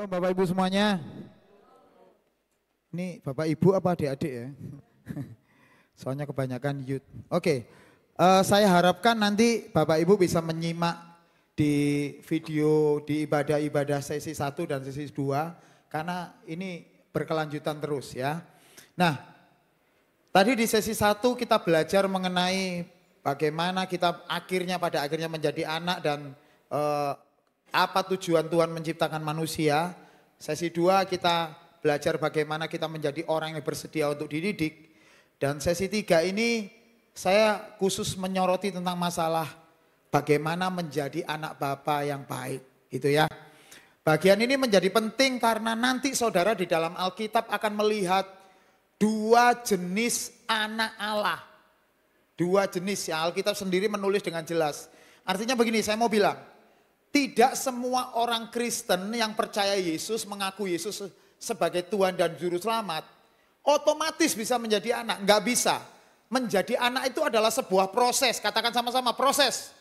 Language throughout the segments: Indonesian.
Halo Bapak Ibu semuanya. Ini Bapak Ibu apa adik-adik ya? Soalnya kebanyakan youth. Oke, saya harapkan nanti Bapak Ibu bisa menyimak di video di ibadah-ibadah sesi 1 dan sesi 2. Karena ini berkelanjutan terus ya. Nah, tadi di sesi 1 kita belajar mengenai bagaimana kita pada akhirnya menjadi anak dan apa tujuan Tuhan menciptakan manusia. Sesi 2 kita belajar bagaimana kita menjadi orang yang bersedia untuk dididik. Dan sesi 3 ini saya khusus menyoroti tentang masalah bagaimana menjadi anak Bapa yang baik, gitu ya. Bagian ini menjadi penting karena nanti saudara di dalam Alkitab akan melihat dua jenis anak Allah. Dua jenis ya, Alkitab sendiri menulis dengan jelas. Artinya begini, saya mau bilang, tidak semua orang Kristen yang percaya Yesus, mengaku Yesus sebagai Tuhan dan Juru Selamat, otomatis bisa menjadi anak. Enggak bisa. Menjadi anak itu adalah sebuah proses, katakan sama-sama proses.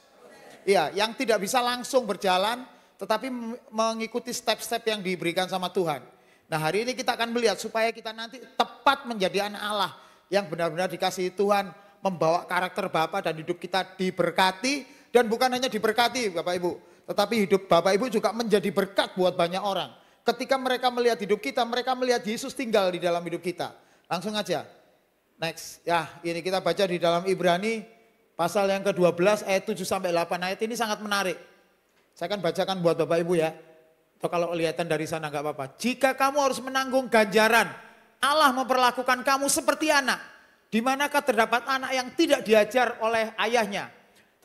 Iya, yang tidak bisa langsung berjalan, tetapi mengikuti step-step yang diberikan sama Tuhan. Nah, hari ini kita akan melihat supaya kita nanti tepat menjadi anak Allah yang benar-benar dikasihi Tuhan, membawa karakter Bapa dan hidup kita diberkati, dan bukan hanya diberkati Bapak Ibu, tetapi hidup Bapak Ibu juga menjadi berkat buat banyak orang. Ketika mereka melihat hidup kita, mereka melihat Yesus tinggal di dalam hidup kita. Langsung aja. Next. Ya, ini kita baca di dalam Ibrani pasal yang ke-12 ayat 7 sampai 8. Ayat ini sangat menarik. Saya akan bacakan buat Bapak Ibu ya. Atau kalau kelihatan dari sana enggak apa-apa. Jika kamu harus menanggung ganjaran, Allah memperlakukan kamu seperti anak. Di manakah terdapat anak yang tidak diajar oleh ayahnya.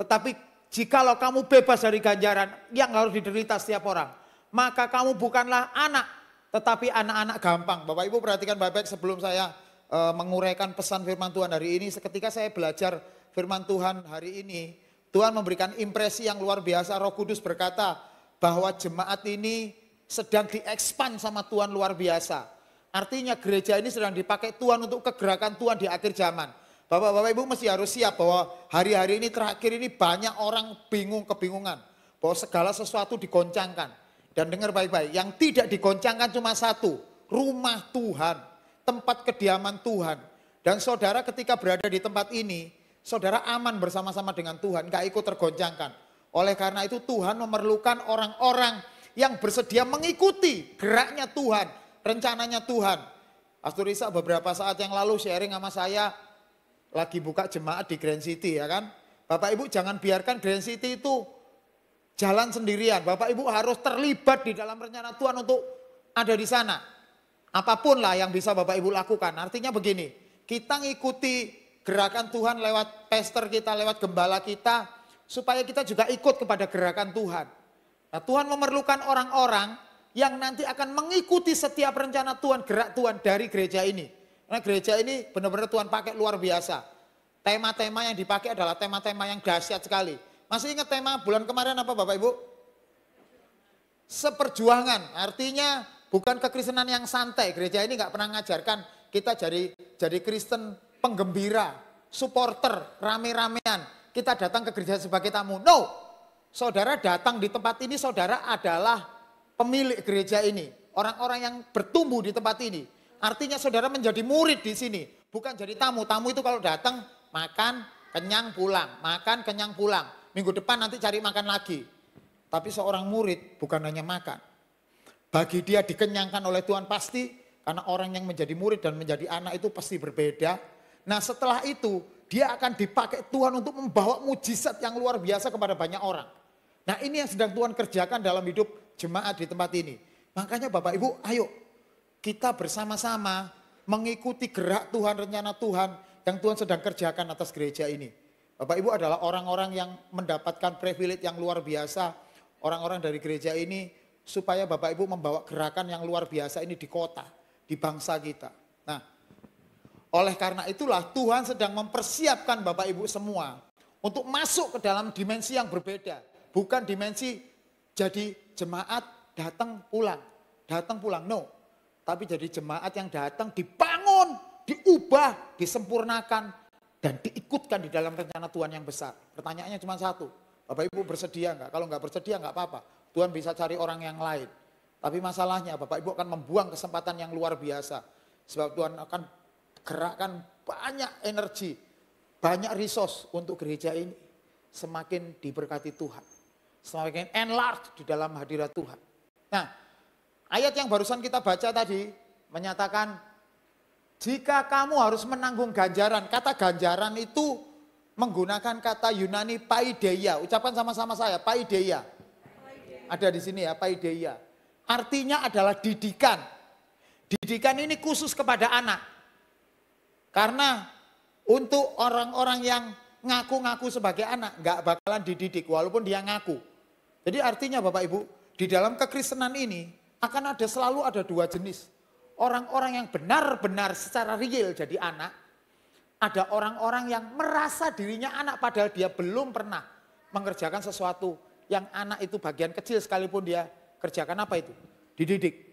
Tetapi jikalau kamu bebas dari ganjaran yang harus diderita setiap orang, maka kamu bukanlah anak, tetapi anak-anak gampang. Bapak Ibu perhatikan baik-baik sebelum saya menguraikan pesan firman Tuhan hari ini. Ketika saya belajar firman Tuhan hari ini, Tuhan memberikan impresi yang luar biasa. Roh Kudus berkata bahwa jemaat ini sedang diekspan sama Tuhan luar biasa. Artinya gereja ini sedang dipakai Tuhan untuk kegerakan Tuhan di akhir zaman. Bapak-bapak Ibu mesti harus siap bahwa hari-hari ini terakhir ini banyak orang kebingungan. Bahwa segala sesuatu digoncangkan. Dan dengar baik-baik, yang tidak digoncangkan cuma satu, rumah Tuhan, tempat kediaman Tuhan. Dan saudara ketika berada di tempat ini, saudara aman bersama-sama dengan Tuhan, gak ikut tergoncangkan. Oleh karena itu Tuhan memerlukan orang-orang yang bersedia mengikuti geraknya Tuhan, rencananya Tuhan. Pastor Isa beberapa saat yang lalu sharing sama saya, lagi buka jemaat di Grand City ya kan. Bapak Ibu jangan biarkan Grand City itu jalan sendirian. Bapak Ibu harus terlibat di dalam rencana Tuhan untuk ada di sana. Apapun lah yang bisa Bapak Ibu lakukan. Artinya begini, kita ngikuti gerakan Tuhan lewat pastor kita, lewat gembala kita, supaya kita juga ikut kepada gerakan Tuhan. Nah, Tuhan memerlukan orang-orang yang nanti akan mengikuti setiap rencana Tuhan, gerak Tuhan dari gereja ini. Karena gereja ini benar-benar Tuhan pakai luar biasa. Tema-tema yang dipakai adalah tema-tema yang dahsyat sekali. Masih ingat tema bulan kemarin apa Bapak Ibu? Seperjuangan, artinya bukan kekristenan yang santai. Gereja ini nggak pernah mengajarkan kita jadi Kristen penggembira, supporter, rame-ramean. Kita datang ke gereja sebagai tamu. No, saudara datang di tempat ini, saudara adalah pemilik gereja ini. Orang-orang yang bertumbuh di tempat ini. Artinya saudara menjadi murid di sini, bukan jadi tamu. Tamu itu kalau datang makan, kenyang pulang, makan, kenyang pulang. Minggu depan nanti cari makan lagi. Tapi seorang murid bukan hanya makan. Bagi dia dikenyangkan oleh Tuhan pasti, karena orang yang menjadi murid dan menjadi anak itu pasti berbeda. Nah setelah itu dia akan dipakai Tuhan untuk membawa mujizat yang luar biasa kepada banyak orang. Nah ini yang sedang Tuhan kerjakan dalam hidup jemaat di tempat ini. Makanya Bapak Ibu ayo kita bersama-sama mengikuti gerak Tuhan, rencana Tuhan yang Tuhan sedang kerjakan atas gereja ini. Bapak Ibu adalah orang-orang yang mendapatkan privilege yang luar biasa. Orang-orang dari gereja ini supaya Bapak Ibu membawa gerakan yang luar biasa ini di kota, di bangsa kita. Nah, oleh karena itulah Tuhan sedang mempersiapkan Bapak Ibu semua untuk masuk ke dalam dimensi yang berbeda. Bukan dimensi jadi jemaat datang pulang, no. Tapi jadi jemaat yang datang dibangun, diubah, disempurnakan, dan diikutkan di dalam rencana Tuhan yang besar. Pertanyaannya cuma satu, Bapak Ibu bersedia enggak? Kalau enggak bersedia enggak apa-apa, Tuhan bisa cari orang yang lain. Tapi masalahnya Bapak Ibu akan membuang kesempatan yang luar biasa. Sebab Tuhan akan gerakkan banyak energi, banyak resource untuk gereja ini. Semakin diberkati Tuhan. Semakin enlarge di dalam hadirat Tuhan. Nah, ayat yang barusan kita baca tadi menyatakan, jika kamu harus menanggung ganjaran. Kata ganjaran itu menggunakan kata Yunani paideia. Ucapan sama-sama saya, paideia. Ada di sini ya, paideia. Artinya adalah didikan. Didikan ini khusus kepada anak. Karena untuk orang-orang yang ngaku-ngaku sebagai anak, nggak bakalan dididik walaupun dia ngaku. Jadi artinya Bapak Ibu, di dalam kekristenan ini akan selalu ada dua jenis. Orang-orang yang benar-benar secara real jadi anak. Ada orang-orang yang merasa dirinya anak padahal dia belum pernah mengerjakan sesuatu yang anak itu bagian kecil sekalipun dia kerjakan apa itu? Dididik.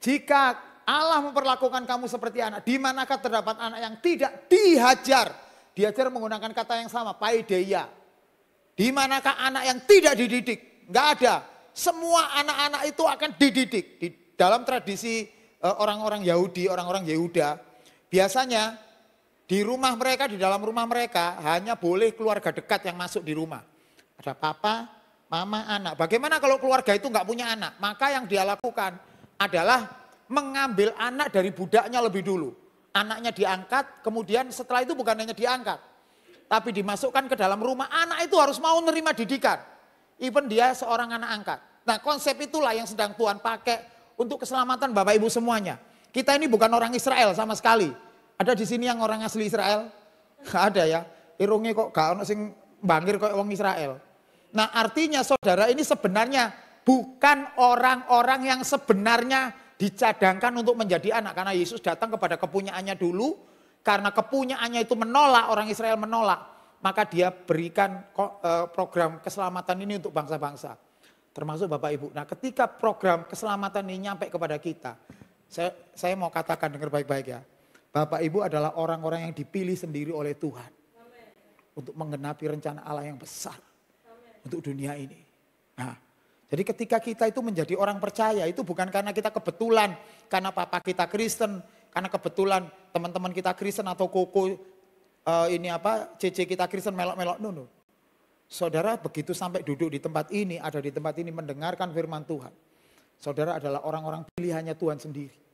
Jika Allah memperlakukan kamu seperti anak, di manakah terdapat anak yang tidak dihajar? Diajar menggunakan kata yang sama, paideia. Di manakah anak yang tidak dididik? Enggak ada. Semua anak-anak itu akan dididik. Di dalam tradisi orang-orang Yahudi, orang-orang Yehuda, biasanya di rumah mereka, di dalam rumah mereka hanya boleh keluarga dekat yang masuk di rumah. Ada papa, mama, anak. Bagaimana kalau keluarga itu nggak punya anak? Maka yang dia lakukan adalah mengambil anak dari budaknya lebih dulu. Anaknya diangkat, kemudian setelah itu bukan hanya diangkat, tapi dimasukkan ke dalam rumah. Anak itu harus mau menerima didikan. Even dia seorang anak angkat. Nah, konsep itulah yang sedang Tuhan pakai untuk keselamatan Bapak Ibu semuanya. Kita ini bukan orang Israel sama sekali. Ada di sini yang orang asli Israel? Gak ada ya. Irungnya kok gak ono sing bangkir kok orang Israel. Nah, artinya saudara ini sebenarnya bukan orang-orang yang sebenarnya dicadangkan untuk menjadi anak. Karena Yesus datang kepada kepunyaannya dulu. Karena kepunyaannya itu menolak, orang Israel menolak. Maka dia berikan program keselamatan ini untuk bangsa-bangsa. Termasuk Bapak Ibu. Nah, ketika program keselamatan ini nyampe kepada kita, saya mau katakan, dengar baik-baik ya. Bapak Ibu adalah orang-orang yang dipilih sendiri oleh Tuhan. Amen. Untuk menggenapi rencana Allah yang besar. Amen. Untuk dunia ini. Nah, jadi ketika kita itu menjadi orang percaya, itu bukan karena kita kebetulan, karena papa kita Kristen, karena kebetulan teman-teman kita Kristen atau koko cece kita Kristen melok-melok nunu. Saudara begitu sampai duduk di tempat ini, ada di tempat ini mendengarkan firman Tuhan. Saudara adalah orang-orang pilihannya Tuhan sendiri.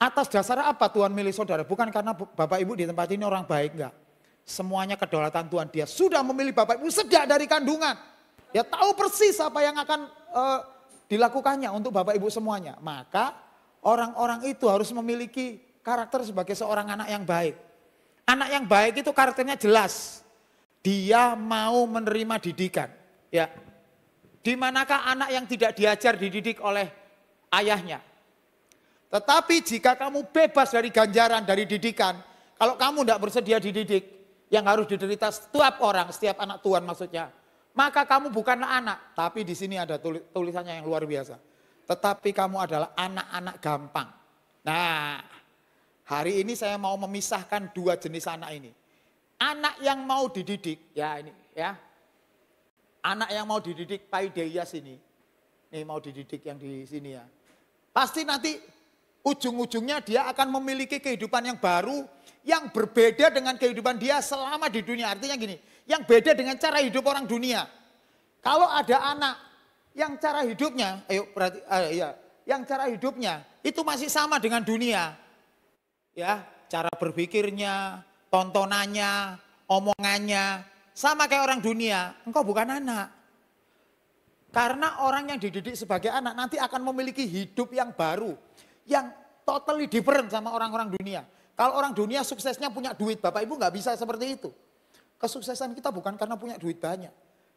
Atas dasar apa Tuhan milih saudara? Bukan karena Bapak Ibu di tempat ini orang baik, enggak. Semuanya kedaulatan Tuhan. Dia sudah memilih Bapak Ibu sejak dari kandungan. Dia tahu persis apa yang akan dilakukannya untuk Bapak Ibu semuanya. Maka orang-orang itu harus memiliki karakter sebagai seorang anak yang baik. Anak yang baik itu karakternya jelas. Dia mau menerima didikan. Ya. Di manakah anak yang tidak diajar dididik oleh ayahnya? Tetapi jika kamu bebas dari ganjaran, dari didikan, kalau kamu tidak bersedia dididik, yang harus diderita setiap orang, setiap anak Tuhan maksudnya, maka kamu bukanlah anak. Tapi di sini ada tulisannya yang luar biasa. Tetapi kamu adalah anak-anak gampang. Nah, hari ini saya mau memisahkan dua jenis anak ini. Anak yang mau dididik, ya ini ya. Anak yang mau dididik paideia sini. Nih mau dididik yang di sini ya. Pasti nanti ujung-ujungnya dia akan memiliki kehidupan yang baru, yang berbeda dengan kehidupan dia selama di dunia. Artinya gini, yang beda dengan cara hidup orang dunia. Kalau ada anak yang cara hidupnya, yang cara hidupnya itu masih sama dengan dunia. Ya, cara berpikirnya, tontonannya, omongannya, sama kayak orang dunia, engkau bukan anak. Karena orang yang dididik sebagai anak nanti akan memiliki hidup yang baru, yang totally different sama orang-orang dunia. Kalau orang dunia suksesnya punya duit, Bapak Ibu nggak bisa seperti itu. Kesuksesan kita bukan karena punya duit banyak.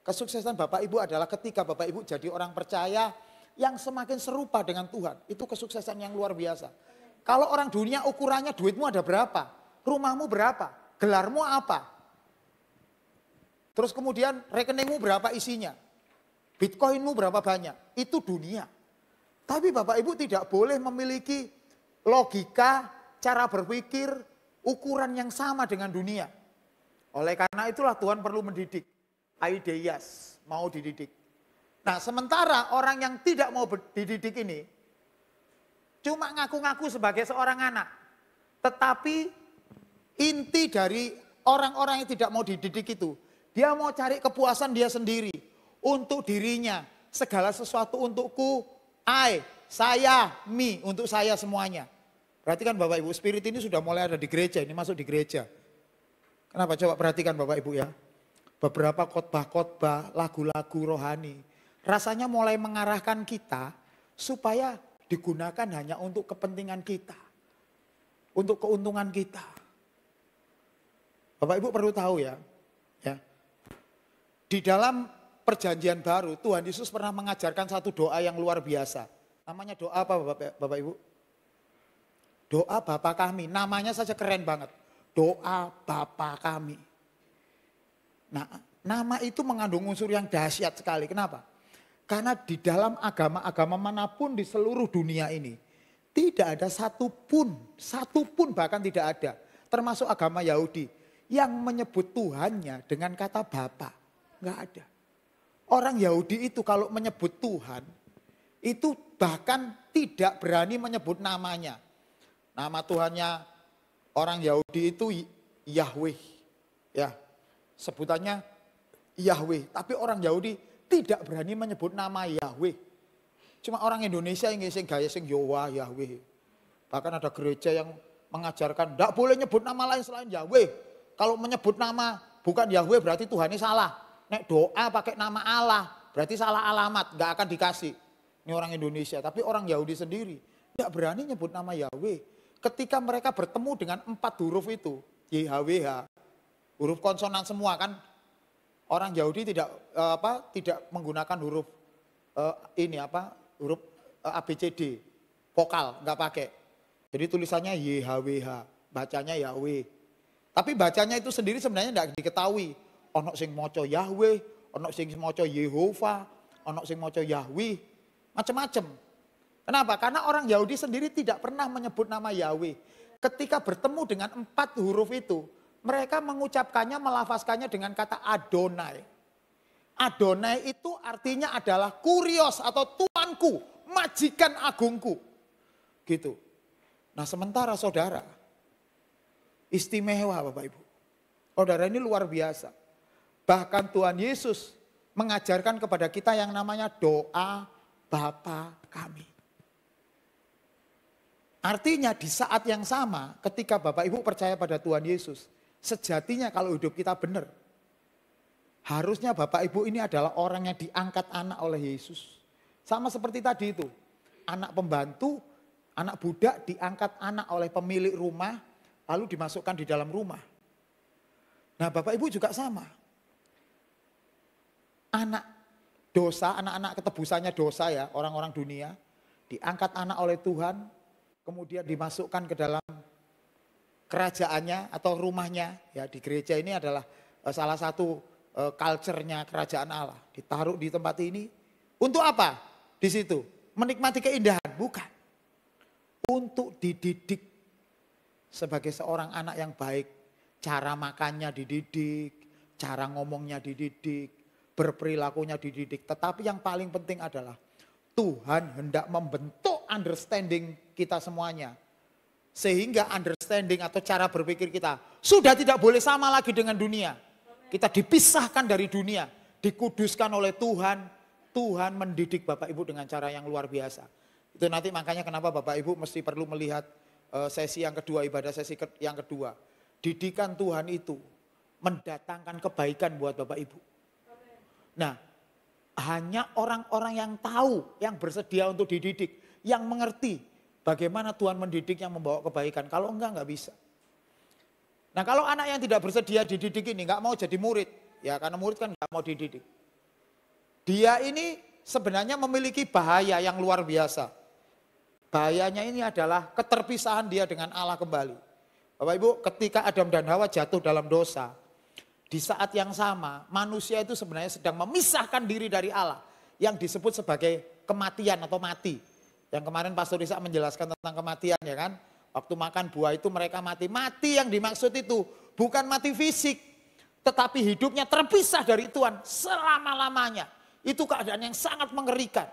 Kesuksesan Bapak Ibu adalah ketika Bapak Ibu jadi orang percaya yang semakin serupa dengan Tuhan. Itu kesuksesan yang luar biasa. Kalau orang dunia ukurannya duitmu ada berapa? Rumahmu berapa? Gelarmu apa? Terus kemudian rekeningmu berapa isinya? Bitcoinmu berapa banyak? Itu dunia. Tapi Bapak Ibu tidak boleh memiliki logika, cara berpikir, ukuran yang sama dengan dunia. Oleh karena itulah Tuhan perlu mendidik. Aideias, mau dididik. Nah, sementara orang yang tidak mau dididik ini cuma ngaku-ngaku sebagai seorang anak. Tetapi inti dari orang-orang yang tidak mau dididik itu, dia mau cari kepuasan dia sendiri, untuk dirinya. Segala sesuatu untukku, saya, me, untuk saya semuanya. Perhatikan Bapak Ibu, spirit ini sudah mulai ada di gereja, ini masuk di gereja. Kenapa? Coba perhatikan Bapak Ibu ya. Beberapa khotbah-khotbah, lagu-lagu rohani, rasanya mulai mengarahkan kita supaya digunakan hanya untuk kepentingan kita. Untuk keuntungan kita. Bapak Ibu perlu tahu ya. Di dalam perjanjian baru, Tuhan Yesus pernah mengajarkan satu doa yang luar biasa. Namanya doa apa Bapak Ibu? Doa Bapa kami, namanya saja keren banget. Doa Bapa kami. Nah, nama itu mengandung unsur yang dahsyat sekali. Kenapa? Karena di dalam agama-agama manapun di seluruh dunia ini, tidak ada satupun bahkan tidak ada, termasuk agama Yahudi, yang menyebut Tuhannya dengan kata Bapa. Enggak ada. Orang Yahudi itu kalau menyebut Tuhan, itu bahkan tidak berani menyebut namanya. Nama Tuhannya orang Yahudi itu Yahweh. Ya, sebutannya Yahweh. Tapi orang Yahudi tidak berani menyebut nama Yahweh. Cuma orang Indonesia yang sing gaya sing Yowa Yahweh. Bahkan ada gereja yang mengajarkan tidak boleh nyebut nama lain selain Yahweh. Kalau menyebut nama bukan Yahweh berarti Tuhannya salah. Nek doa pakai nama Allah berarti salah alamat, nggak akan dikasih. Ini orang Indonesia, tapi orang Yahudi sendiri tidak berani nyebut nama Yahweh. Ketika mereka bertemu dengan 4 huruf itu, YHWH, huruf konsonan semua kan. Orang Yahudi tidak menggunakan huruf huruf ABCD, vokal nggak pakai. Jadi tulisannya YHWH, bacanya Yahweh. Tapi bacanya itu sendiri sebenarnya tidak diketahui. Ono sing maca Yahweh, ono sing maca Yehova, ono sing maca Yahweh, macam-macam. Kenapa? Karena orang Yahudi sendiri tidak pernah menyebut nama Yahweh. Ketika bertemu dengan 4 huruf itu, mereka mengucapkannya, melafazkannya dengan kata Adonai. Adonai itu artinya adalah kurios atau tuanku, majikan agungku. Gitu. Nah sementara saudara, istimewa Bapak Ibu. Saudara ini luar biasa. Bahkan Tuhan Yesus mengajarkan kepada kita yang namanya doa Bapa kami. Artinya di saat yang sama ketika Bapak Ibu percaya pada Tuhan Yesus, sejatinya kalau hidup kita benar, harusnya Bapak Ibu ini adalah orang yang diangkat anak oleh Yesus. Sama seperti tadi itu, anak pembantu, anak budak diangkat anak oleh pemilik rumah, lalu dimasukkan di dalam rumah. Nah Bapak Ibu juga sama. Anak dosa, anak-anak ketebusannya dosa ya, orang-orang dunia, diangkat anak oleh Tuhan, kemudian dimasukkan ke dalam kerajaannya atau rumahnya. Ya di gereja ini adalah salah satu culture-nya kerajaan Allah. Ditaruh di tempat ini. Untuk apa? Di situ. Menikmati keindahan? Bukan. Untuk dididik sebagai seorang anak yang baik. Cara makannya dididik, cara ngomongnya dididik, berperilakunya dididik. Tetapi yang paling penting adalah Tuhan hendak membentuk understanding kita semuanya. Sehingga understanding atau cara berpikir kita sudah tidak boleh sama lagi dengan dunia. Kita dipisahkan dari dunia, dikuduskan oleh Tuhan. Tuhan mendidik Bapak Ibu dengan cara yang luar biasa. Itu nanti makanya kenapa Bapak Ibu mesti perlu melihat sesi yang kedua, ibadah sesi yang kedua. Didikan Tuhan itu mendatangkan kebaikan buat Bapak Ibu. Nah, hanya orang-orang yang tahu, yang bersedia untuk dididik, yang mengerti bagaimana Tuhan mendidik yang membawa kebaikan. Kalau enggak bisa. Nah kalau anak yang tidak bersedia dididik ini enggak mau jadi murid. Ya karena murid kan enggak mau dididik. Dia ini sebenarnya memiliki bahaya yang luar biasa. Bahayanya ini adalah keterpisahan dia dengan Allah kembali. Bapak Ibu, ketika Adam dan Hawa jatuh dalam dosa, di saat yang sama manusia itu sebenarnya sedang memisahkan diri dari Allah. Yang disebut sebagai kematian atau mati. Yang kemarin Pastor Isa menjelaskan tentang kematian ya kan. Waktu makan buah itu mereka mati. Mati yang dimaksud itu bukan mati fisik. Tetapi hidupnya terpisah dari Tuhan selama-lamanya. Itu keadaan yang sangat mengerikan.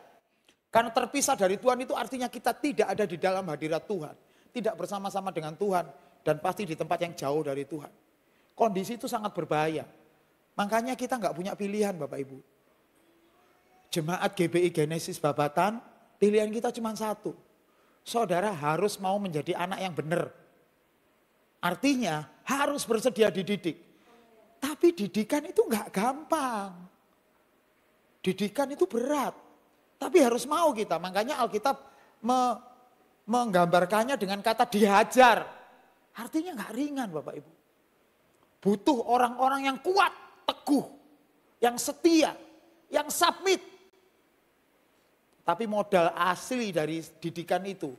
Karena terpisah dari Tuhan itu artinya kita tidak ada di dalam hadirat Tuhan. Tidak bersama-sama dengan Tuhan dan pasti di tempat yang jauh dari Tuhan. Kondisi itu sangat berbahaya. Makanya kita nggak punya pilihan Bapak Ibu. Jemaat GBI Genesis Babatan, pilihan kita cuma satu. Saudara harus mau menjadi anak yang benar. Artinya harus bersedia dididik. Tapi didikan itu nggak gampang. Didikan itu berat. Tapi harus mau kita. Makanya Alkitab menggambarkannya dengan kata dihajar. Artinya nggak ringan Bapak Ibu. Butuh orang-orang yang kuat, teguh, yang setia, yang submit. Tapi modal asli dari didikan itu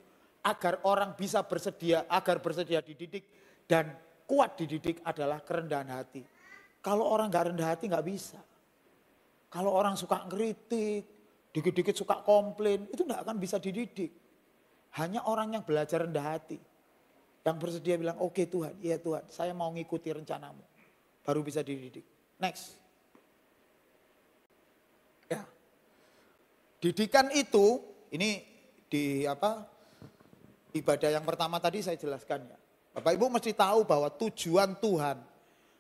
agar orang bisa bersedia, agar bersedia dididik dan kuat dididik adalah kerendahan hati. Kalau orang nggak rendah hati nggak bisa. Kalau orang suka ngeritik, dikit-dikit suka komplain, itu nggak akan bisa dididik. Hanya orang yang belajar rendah hati, yang bersedia bilang, oke Tuhan, iya Tuhan, saya mau ngikuti rencanamu, baru bisa dididik. Next. Ya. Didikan itu, ini di ibadah yang pertama tadi saya jelaskan ya. Bapak Ibu mesti tahu bahwa tujuan Tuhan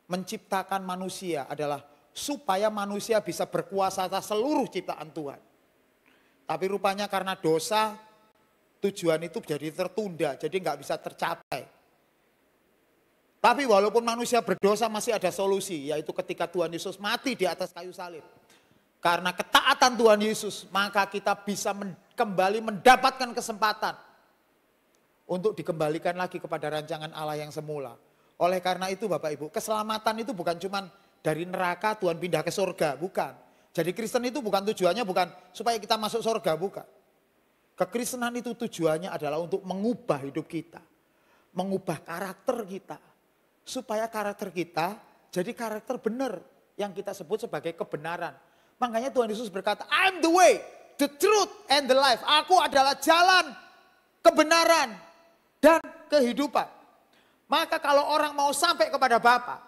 menciptakan manusia adalah supaya manusia bisa berkuasa atas seluruh ciptaan Tuhan. Tapi rupanya karena dosa, tujuan itu jadi tertunda, jadi nggak bisa tercapai. Tapi walaupun manusia berdosa masih ada solusi, yaitu ketika Tuhan Yesus mati di atas kayu salib. Karena ketaatan Tuhan Yesus, maka kita bisa kembali mendapatkan kesempatan untuk dikembalikan lagi kepada rancangan Allah yang semula. Oleh karena itu Bapak Ibu, keselamatan itu bukan cuma dari neraka Tuhan pindah ke surga, bukan. Jadi Kristen itu bukan tujuannya bukan supaya kita masuk surga, bukan. Kekristenan itu tujuannya adalah untuk mengubah hidup kita. Mengubah karakter kita. Supaya karakter kita jadi karakter benar yang kita sebut sebagai kebenaran. Makanya Tuhan Yesus berkata, I'm the way, the truth and the life. Aku adalah jalan, kebenaran dan kehidupan. Maka kalau orang mau sampai kepada Bapa,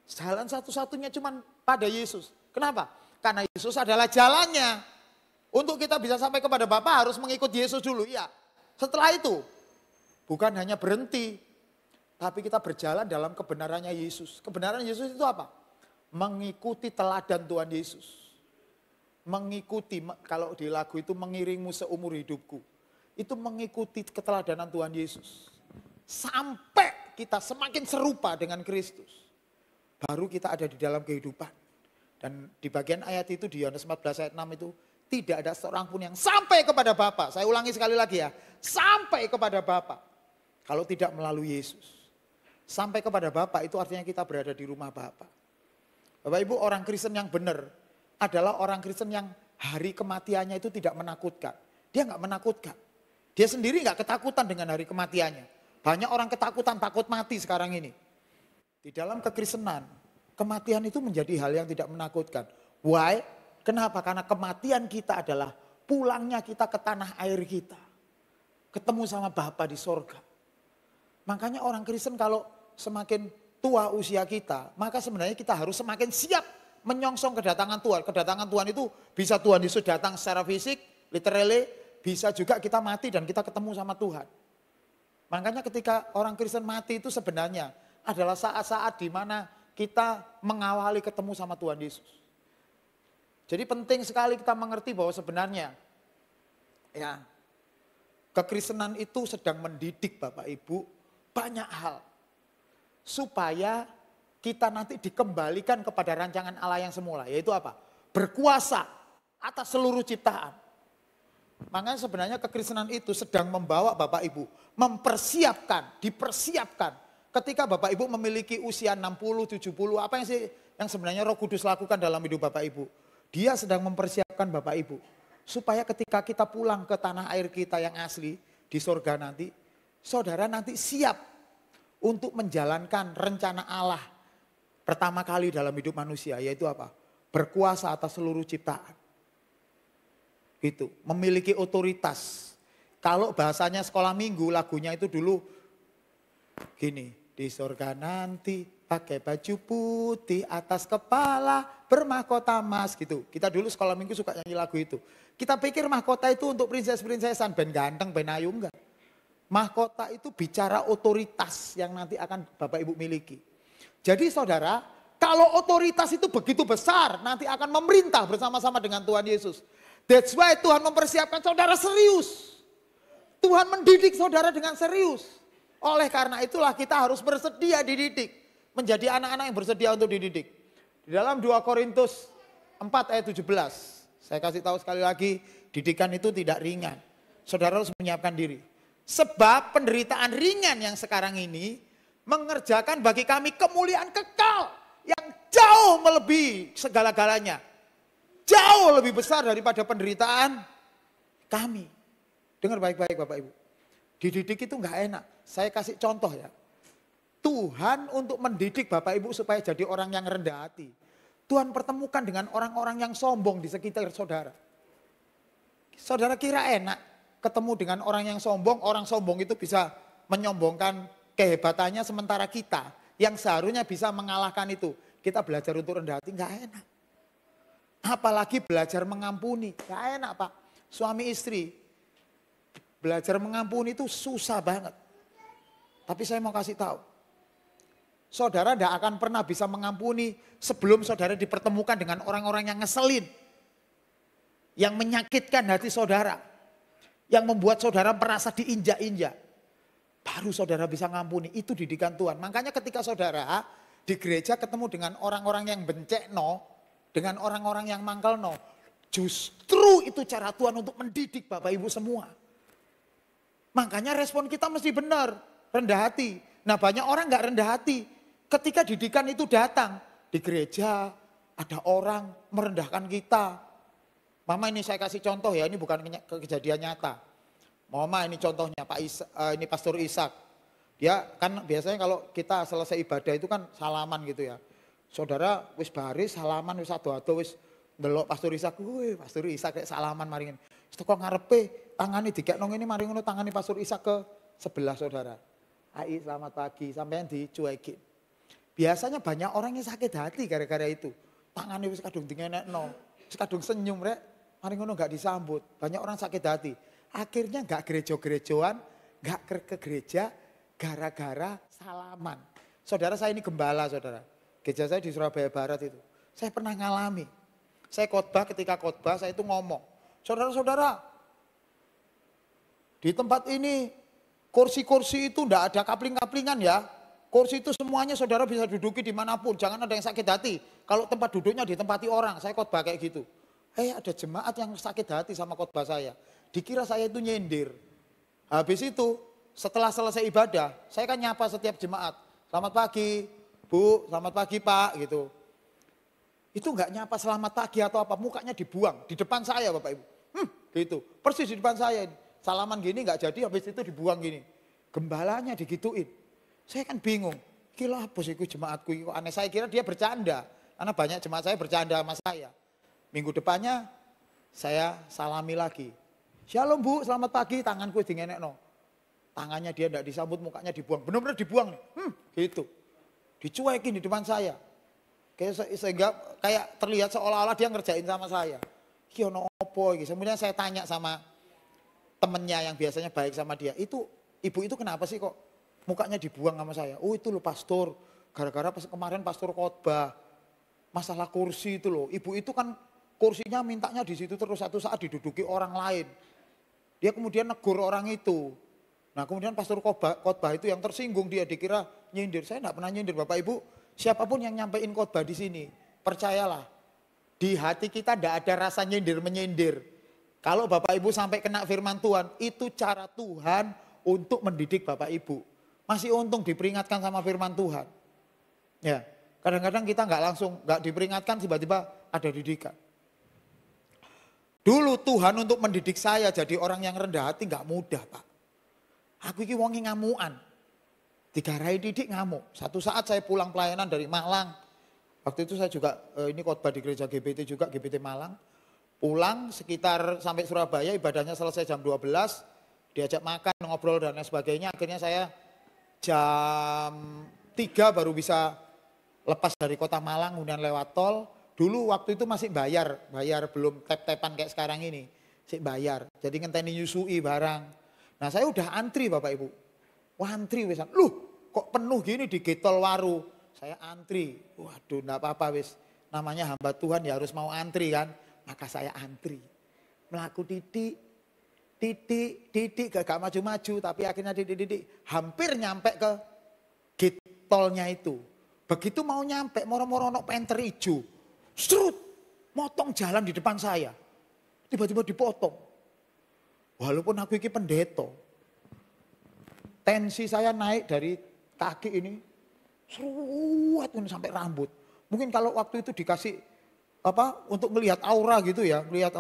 jalan satu-satunya cuma pada Yesus. Kenapa? Karena Yesus adalah jalannya. Untuk kita bisa sampai kepada Bapa harus mengikuti Yesus dulu. Ya. Setelah itu, bukan hanya berhenti, tapi kita berjalan dalam kebenarannya Yesus. Kebenaran Yesus itu apa? Mengikuti teladan Tuhan Yesus. Mengikuti, kalau di lagu itu mengiringmu seumur hidupku. Itu mengikuti keteladanan Tuhan Yesus. Sampai kita semakin serupa dengan Kristus. Baru kita ada di dalam kehidupan. Dan di bagian ayat itu di Yohanes 14 ayat 6 itu tidak ada seorang pun yang sampai kepada Bapa. Saya ulangi sekali lagi ya. Sampai kepada Bapa. Kalau tidak melalui Yesus. Sampai kepada Bapa itu artinya kita berada di rumah Bapa. Bapak Ibu, orang Kristen yang benar adalah orang Kristen yang hari kematiannya itu tidak menakutkan. Dia nggak menakutkan. Dia sendiri nggak ketakutan dengan hari kematiannya. Banyak orang ketakutan, takut mati sekarang ini. Di dalam kekristenan, kematian itu menjadi hal yang tidak menakutkan. Why? Kenapa? Karena kematian kita adalah pulangnya kita ke tanah air kita. Ketemu sama Bapa di sorga. Makanya orang Kristen kalau semakin tua usia kita, maka sebenarnya kita harus semakin siap menyongsong kedatangan Tuhan. Kedatangan Tuhan itu bisa Tuhan Yesus datang secara fisik, literally, bisa juga kita mati dan kita ketemu sama Tuhan. Makanya ketika orang Kristen mati itu sebenarnya adalah saat-saat di mana kita mengawali ketemu sama Tuhan Yesus. Jadi penting sekali kita mengerti bahwa sebenarnya ya kekristenan itu sedang mendidik Bapak Ibu banyak hal. Supaya kita nanti dikembalikan kepada rancangan Allah yang semula. Yaitu apa? Berkuasa atas seluruh ciptaan. Makanya sebenarnya kekristenan itu sedang membawa Bapak Ibu dipersiapkan. Ketika Bapak Ibu memiliki usia 60, 70, apa yang sebenarnya Roh Kudus lakukan dalam hidup Bapak Ibu? Dia sedang mempersiapkan Bapak Ibu. Supaya ketika kita pulang ke tanah air kita yang asli di surga nanti, saudara nanti siap untuk menjalankan rencana Allah pertama kali dalam hidup manusia, yaitu apa? Berkuasa atas seluruh ciptaan. Gitu, memiliki otoritas. Kalau bahasanya sekolah minggu, lagunya itu dulu gini, Di surga nanti pakai baju putih atas kepala bermahkota emas gitu. Kita dulu sekolah minggu suka nyanyi lagu itu. Kita pikir mahkota itu untuk princess-princessan, ben ganteng, ben ayu, enggak. Mahkota itu bicara otoritas yang nanti akan Bapak Ibu miliki. Jadi saudara, kalau otoritas itu begitu besar, nanti akan memerintah bersama-sama dengan Tuhan Yesus. That's why Tuhan mempersiapkan saudara serius. Tuhan mendidik saudara dengan serius. Oleh karena itulah kita harus bersedia dididik. Menjadi anak-anak yang bersedia untuk dididik. Di dalam 2 Korintus 4 ayat 17. Saya kasih tahu sekali lagi, didikan itu tidak ringan. Saudara harus menyiapkan diri. Sebab penderitaan ringan yang sekarang ini mengerjakan bagi kami kemuliaan kekal yang jauh melebihi segala-galanya. Jauh lebih besar daripada penderitaan kami. Dengar baik-baik Bapak Ibu. Dididik itu enggak enak. Saya kasih contoh ya. Tuhan untuk mendidik Bapak Ibu supaya jadi orang yang rendah hati. Tuhan pertemukan dengan orang-orang yang sombong di sekitar saudara. Saudara kira enak ketemu dengan orang yang sombong. Orang sombong itu bisa menyombongkan kehebatannya, sementara kita yang seharusnya bisa mengalahkan itu. Kita belajar untuk rendah hati enggak enak. Apalagi belajar mengampuni. Enggak enak Pak. Suami istri belajar mengampuni itu susah banget. Tapi saya mau kasih tahu. Saudara tidak akan pernah bisa mengampuni sebelum saudara dipertemukan dengan orang-orang yang ngeselin. Yang menyakitkan hati saudara. Yang membuat saudara merasa diinjak-injak. Baru saudara bisa ngampuni. Itu didikan Tuhan. Makanya ketika saudara di gereja ketemu dengan orang-orang yang bencekno. Dengan orang-orang yang mangkelno. Justru itu cara Tuhan untuk mendidik Bapak Ibu semua. Makanya respon kita mesti benar, rendah hati. Nah banyak orang gak rendah hati. Ketika didikan itu datang di gereja, ada orang merendahkan kita. Mama ini saya kasih contoh ya, ini bukan kejadian nyata. Mama ini contohnya ini Pastor Ishak. Dia kan biasanya kalau kita selesai ibadah itu kan salaman gitu ya. Saudara wis baris salaman wis ado-ado wis ndelok Pastor Ishak, Pastor Ishak kayak salaman mari ngene. Teko ngarepe tangane dikekno ngene mari ngono tangane Pastor Ishak ke sebelah saudara. Ai selamat pagi sampean dicuekin. Biasanya banyak orang yang sakit hati gara-gara itu. Tangannya wis kadung dingenekno, wis kadung senyum rek, mari ngono enggak disambut. Banyak orang sakit hati. Akhirnya enggak gereja-gerejoan, enggak ke gereja gara-gara salaman. Saudara saya ini gembala saudara. Gereja saya di Surabaya Barat itu. Saya pernah ngalami. Saya khotbah, ketika khotbah saya itu ngomong. Saudara-saudara, di tempat ini kursi-kursi itu enggak ada kapling-kaplingan ya. Kursi itu semuanya saudara bisa duduki dimanapun. Jangan ada yang sakit hati. Kalau tempat duduknya ditempati orang, saya khotbah kayak gitu. Ada jemaat yang sakit hati sama khotbah saya. Dikira saya itu nyindir. Habis itu setelah selesai ibadah, saya kan nyapa setiap jemaat. Selamat pagi Bu, selamat pagi Pak gitu. Itu enggak nyapa selamat pagi atau apa, mukanya dibuang di depan saya Bapak Ibu. Gitu, persis di depan saya. Salaman gini enggak jadi, habis itu dibuang gini. Gembalanya digituin. Saya kan bingung, gila apa sih jemaatku kok aneh. Saya kira dia bercanda, karena banyak jemaat saya bercanda sama saya. Minggu depannya saya salami lagi. Shalom Bu, selamat pagi, tanganku dingenekno. Tangannya dia enggak disambut, mukanya dibuang. Benar-benar dibuang nih, gitu. Dicuekin di depan saya. Sehingga kayak terlihat seolah-olah dia ngerjain sama saya. Ki ono opo iki. Kemudian saya tanya sama temennya yang biasanya baik sama dia. Itu ibu itu kenapa sih kok mukanya dibuang sama saya? Oh itu loh pastor. Gara-gara kemarin pastor khotbah. Masalah kursi itu loh. Ibu itu kan kursinya mintanya di situ terus, satu saat diduduki orang lain. Dia kemudian negur orang itu. Nah kemudian pastor khotbah itu yang tersinggung, dia dikira nyindir. Saya enggak pernah nyindir Bapak Ibu. Siapapun yang nyampein khotbah di sini, percayalah, di hati kita enggak ada rasa nyindir-menyindir. Kalau Bapak Ibu sampai kena firman Tuhan, itu cara Tuhan untuk mendidik Bapak Ibu. Masih untung diperingatkan sama firman Tuhan. Ya, kadang-kadang kita enggak diperingatkan, tiba-tiba ada didikan. Dulu Tuhan untuk mendidik saya jadi orang yang rendah hati enggak mudah Pak. Aku ini wong ngamuan. Digarai didik ngamuk. Satu saat saya pulang pelayanan dari Malang. Waktu itu saya juga ini khotbah di gereja GBT juga, GBT Malang. Pulang sekitar sampai Surabaya, ibadahnya selesai jam 12. Diajak makan, ngobrol dan lain sebagainya. Akhirnya saya jam 3 baru bisa lepas dari kota Malang kemudian lewat tol. Dulu waktu itu masih bayar belum tap-tapan kayak sekarang ini. Sik bayar. Jadi ngenteni nyusui barang. Nah, saya udah antri Bapak Ibu. Wah, antri wisan. Loh, kok penuh gini di Getol Waru. Saya antri. Waduh, enggak apa-apa wis. Namanya hamba Tuhan ya harus mau antri kan. Maka saya antri. Melaku titik gak maju-maju tapi akhirnya titik hampir nyampe ke gate tolnya itu. Begitu mau nyampe moro-moro ono penter ijo. Serut, motong jalan di depan saya. Tiba-tiba dipotong. Walaupun aku ini pendeta. Tensi saya naik dari kaki ini seruat sampai rambut. Mungkin kalau waktu itu dikasih untuk melihat aura gitu ya, melihat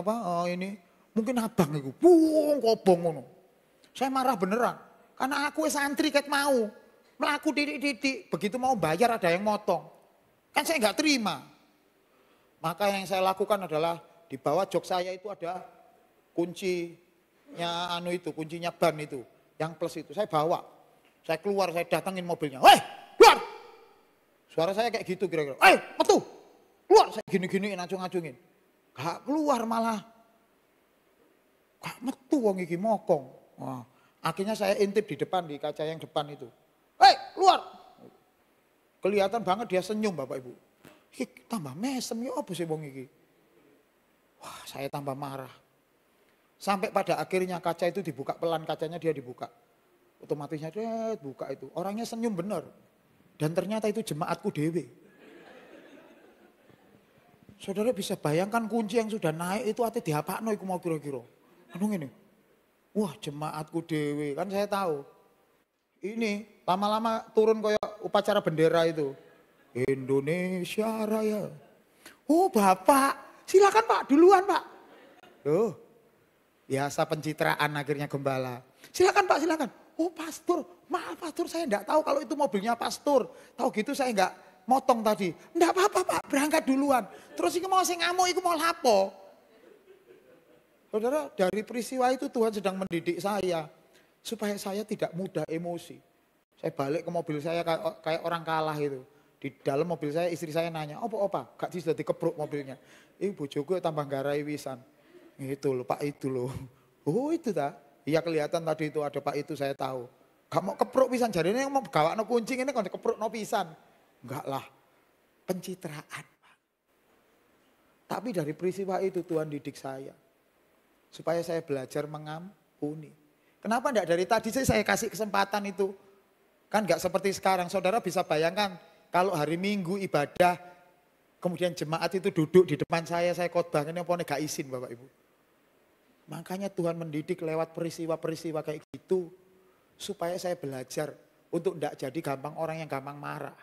ini mungkin abang itu, kobong ngono. Saya marah beneran, karena aku santri ket mau melaku titik, begitu mau bayar ada yang motong, kan saya nggak terima. Maka yang saya lakukan adalah di bawah jok saya itu ada kuncinya kuncinya ban itu, yang plus itu saya bawa, saya keluar, saya datangin mobilnya, weh keluar, suara saya kayak gitu kira-kira, metu, keluar, saya gini-giniin, acung-acungin, gak keluar malah. Gak metu wong iki mokong. Wah, akhirnya saya intip di depan, di kaca yang depan itu. Keluar. Kelihatan banget dia senyum Bapak Ibu. Iki tambah mesem ya apa sih wong iki. Wah, saya tambah marah. Sampai pada akhirnya kaca itu dibuka pelan, kacanya dia dibuka. Otomatisnya dia buka itu. Orangnya senyum bener. Dan ternyata itu jemaatku dewe. Saudara bisa bayangkan kunci yang sudah naik itu ati diapakno iku mau kira-kira. Anu ini, wah jemaatku dewe, kan saya tahu. Ini lama-lama turun kayak upacara bendera itu. Indonesia Raya. Oh Bapak, silakan Pak, duluan Pak. Loh, biasa pencitraan akhirnya gembala. Silakan Pak, silakan. Oh pastor, maaf pastor saya enggak tahu kalau itu mobilnya pastor. Tahu gitu saya enggak motong tadi. Enggak apa-apa Pak, berangkat duluan. Terus ini mau sing ngamuk, iku mau lapo. Saudara, dari peristiwa itu Tuhan sedang mendidik saya supaya saya tidak mudah emosi. Saya balik ke mobil saya kayak orang kalah itu. Di dalam mobil saya istri saya nanya, opa, gak sih sudah dikebruk mobilnya. Bojoku tambah garai wisan. Itu loh Pak itu loh. Oh itu tak? Iya kelihatan tadi itu ada Pak itu saya tahu. Gak mau kepruk pisan, jadi ini mau gawak no kunci ini kalau dikepruk no pisan. Enggak lah, pencitraan Pak. Tapi dari peristiwa itu Tuhan didik saya. Supaya saya belajar mengampuni. Kenapa enggak dari tadi sih saya kasih kesempatan itu? Kan enggak seperti sekarang. Saudara bisa bayangkan kalau hari Minggu ibadah, kemudian jemaat itu duduk di depan saya khotbah, ini apa gak izin Bapak Ibu. Makanya Tuhan mendidik lewat peristiwa-peristiwa kayak gitu. Supaya saya belajar untuk enggak jadi gampang orang yang gampang marah.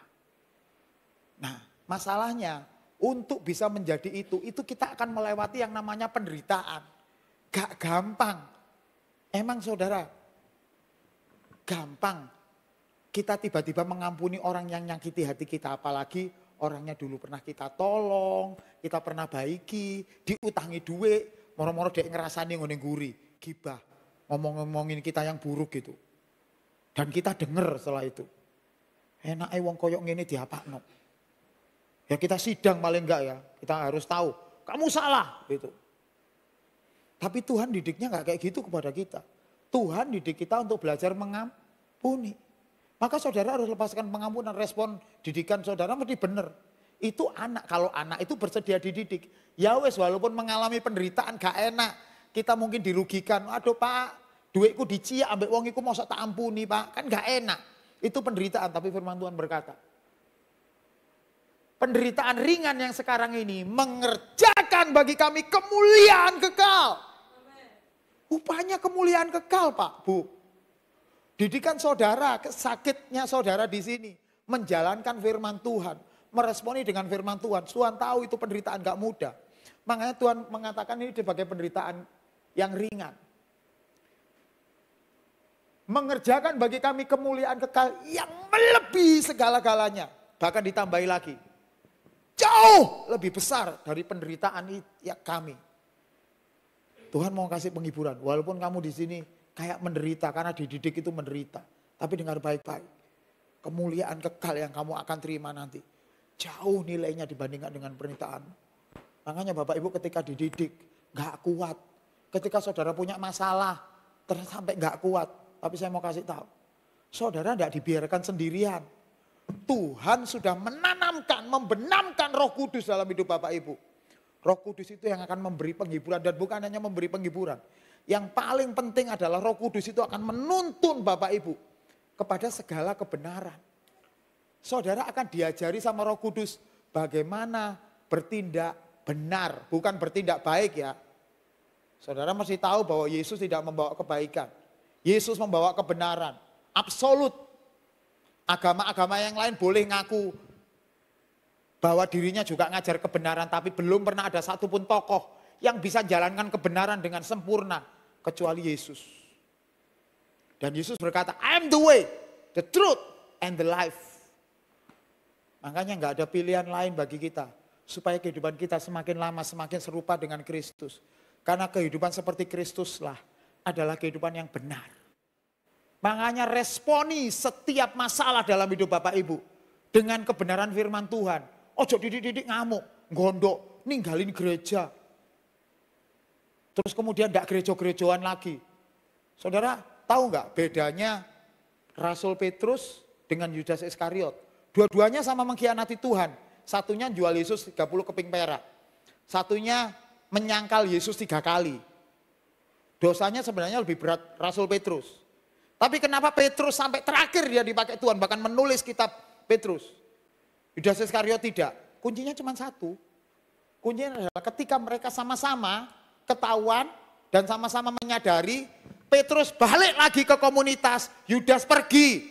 Nah masalahnya untuk bisa menjadi itu kita akan melewati yang namanya penderitaan. Gak gampang. Emang saudara, gampang kita tiba-tiba mengampuni orang yang nyakiti hati kita. Apalagi orangnya dulu pernah kita tolong, kita pernah baiki, diutangi duit, moro-moro dek ngerasani ngene guri, gibah, ngomong-ngomongin kita yang buruk gitu. Dan kita denger setelah itu. Enake wong koyok ngene diapakno. Ya kita sidang paling enggak ya, kita harus tahu, kamu salah gitu. Tapi Tuhan didiknya nggak kayak gitu kepada kita. Tuhan didik kita untuk belajar mengampuni. Maka saudara harus lepaskan pengampunan, respon didikan saudara mesti benar. Itu anak, kalau anak itu bersedia dididik. Ya wes walaupun mengalami penderitaan gak enak. Kita mungkin dirugikan, aduh Pak duitku diciak ambek wong iku mosok tak ampuni Pak. Kan gak enak. Itu penderitaan, tapi firman Tuhan berkata. Penderitaan ringan yang sekarang ini mengerjakan bagi kami kemuliaan kekal. Upahnya kemuliaan kekal Pak, Bu. Didikan saudara, sakitnya saudara di sini. Menjalankan firman Tuhan. Meresponi dengan firman Tuhan. Tuhan tahu itu penderitaan gak mudah. Makanya Tuhan mengatakan ini sebagai penderitaan yang ringan. Mengerjakan bagi kami kemuliaan kekal yang melebihi segala-galanya. Bahkan ditambahi lagi. Jauh lebih besar dari penderitaan kami. Tuhan mau kasih penghiburan. Walaupun kamu di sini kayak menderita karena dididik itu menderita. Tapi dengar baik-baik. kemuliaan kekal yang kamu akan terima nanti. Jauh nilainya dibandingkan dengan penderitaan. Makanya Bapak Ibu ketika dididik gak kuat. Ketika saudara punya masalah sampai gak kuat. Tapi saya mau kasih tahu. Saudara tidak dibiarkan sendirian. Tuhan sudah menanamkan, membenamkan Roh Kudus dalam hidup Bapak Ibu. Roh Kudus itu yang akan memberi penghiburan dan bukan hanya memberi penghiburan. Yang paling penting adalah Roh Kudus itu akan menuntun Bapak Ibu kepada segala kebenaran. Saudara akan diajari sama Roh Kudus bagaimana bertindak benar, bukan bertindak baik ya. Saudara mesti tahu bahwa Yesus tidak membawa kebaikan. Yesus membawa kebenaran, absolut. Agama-agama yang lain boleh ngaku bahwa dirinya juga ngajar kebenaran, tapi belum pernah ada satupun tokoh yang bisa jalankan kebenaran dengan sempurna kecuali Yesus. Dan Yesus berkata, I am the way, the truth, and the life. Makanya nggak ada pilihan lain bagi kita supaya kehidupan kita semakin lama semakin serupa dengan Kristus. Karena kehidupan seperti Kristuslah adalah kehidupan yang benar. Makanya responi setiap masalah dalam hidup Bapak Ibu dengan kebenaran firman Tuhan. Ojo didik-didik ngamuk, gondok, ninggalin gereja. Terus kemudian tidak gereja-gerejaan lagi. Saudara tahu nggak bedanya Rasul Petrus dengan Yudas Iskariot? Dua-duanya sama mengkhianati Tuhan. Satunya jual Yesus 30 keping perak. Satunya menyangkal Yesus 3 kali. Dosanya sebenarnya lebih berat Rasul Petrus. Tapi kenapa Petrus sampai terakhir dia dipakai Tuhan, bahkan menulis kitab Petrus. Yudas Iskariot tidak. Kuncinya cuma satu. Kuncinya adalah ketika mereka sama-sama ketahuan dan sama-sama menyadari, Petrus balik lagi ke komunitas, Yudas pergi.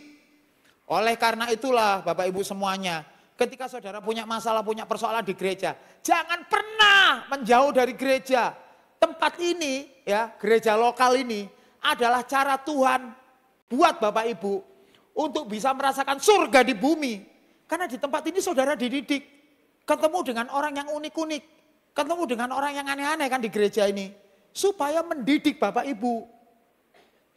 Oleh karena itulah Bapak Ibu semuanya, ketika saudara punya masalah, punya persoalan di gereja, jangan pernah menjauh dari gereja. Tempat ini, ya, gereja lokal ini adalah cara Tuhan buat Bapak Ibu untuk bisa merasakan surga di bumi. Karena di tempat ini saudara dididik, ketemu dengan orang yang unik-unik, ketemu dengan orang yang aneh-aneh kan di gereja ini, supaya mendidik Bapak Ibu.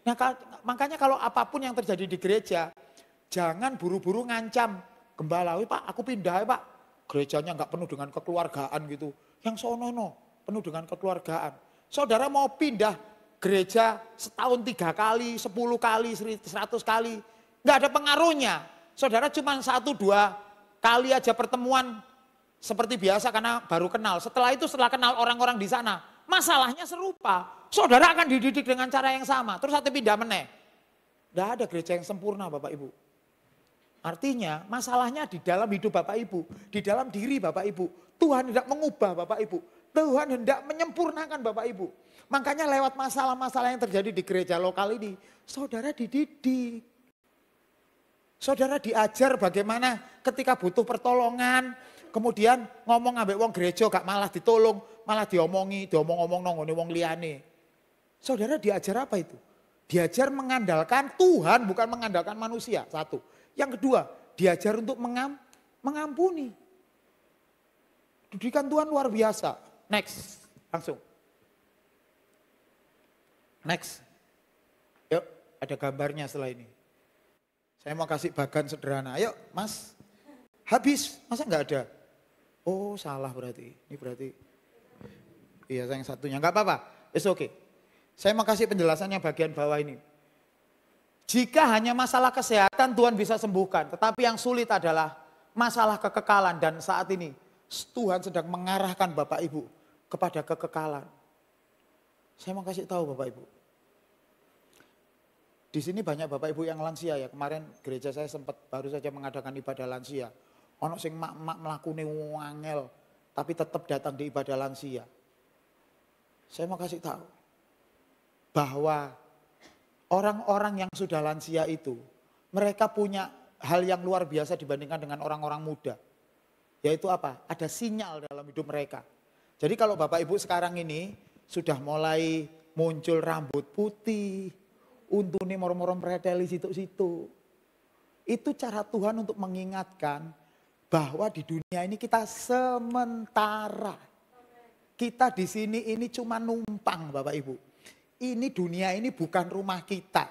Nah, makanya kalau apapun yang terjadi di gereja, jangan buru-buru ngancam gembala, Pak aku pindah ya Pak. Gerejanya nggak penuh dengan kekeluargaan gitu. Yang sono penuh dengan kekeluargaan. Saudara mau pindah gereja setahun 3 kali, 10 kali, 100 kali. Nggak ada pengaruhnya. Saudara cuma 1-2 kali aja pertemuan seperti biasa karena baru kenal. Setelah itu setelah kenal orang-orang di sana, masalahnya serupa. Saudara akan dididik dengan cara yang sama. Terus satu pindah meneh. Nggak ada gereja yang sempurna Bapak Ibu. Artinya masalahnya di dalam hidup Bapak Ibu, di dalam diri Bapak Ibu. Tuhan hendak mengubah Bapak Ibu, Tuhan hendak menyempurnakan Bapak Ibu. Makanya lewat masalah-masalah yang terjadi di gereja lokal ini, saudara dididik. Saudara diajar bagaimana ketika butuh pertolongan, kemudian ngomong ambek wong gereja gak malah ditolong, malah diomong-omong nongone wong liyane. Saudara diajar apa itu? Diajar mengandalkan Tuhan, bukan mengandalkan manusia, satu. Yang kedua, diajar untuk mengampuni. Didikan Tuhan luar biasa. Next, langsung. Next. Yuk, ada gambarnya setelah ini. Saya mau kasih bagan sederhana. Ayo, Mas. Habis, masa enggak ada? Oh, salah berarti. Ini berarti. Iya, yang satunya. Enggak apa-apa. It's okay. Saya mau kasih penjelasannya bagian bawah ini. Jika hanya masalah kesehatan Tuhan bisa sembuhkan. Tetapi yang sulit adalah masalah kekekalan. Dan saat ini Tuhan sedang mengarahkan Bapak Ibu kepada kekekalan. Saya mau kasih tahu Bapak Ibu. Di sini banyak Bapak Ibu yang lansia ya. Kemarin gereja saya sempat baru saja mengadakan ibadah lansia. Ono sing mak mlakune wangel tapi tetap datang di ibadah lansia. Saya mau kasih tahu bahwa orang-orang yang sudah lansia itu, mereka punya hal yang luar biasa dibandingkan dengan orang-orang muda. Yaitu apa? Ada sinyal dalam hidup mereka. Jadi kalau Bapak Ibu sekarang ini sudah mulai muncul rambut putih, untune moro-moro preteli situ-situ. Itu cara Tuhan untuk mengingatkan bahwa di dunia ini kita sementara. Kita di sini ini cuma numpang Bapak Ibu. Ini dunia ini bukan rumah kita.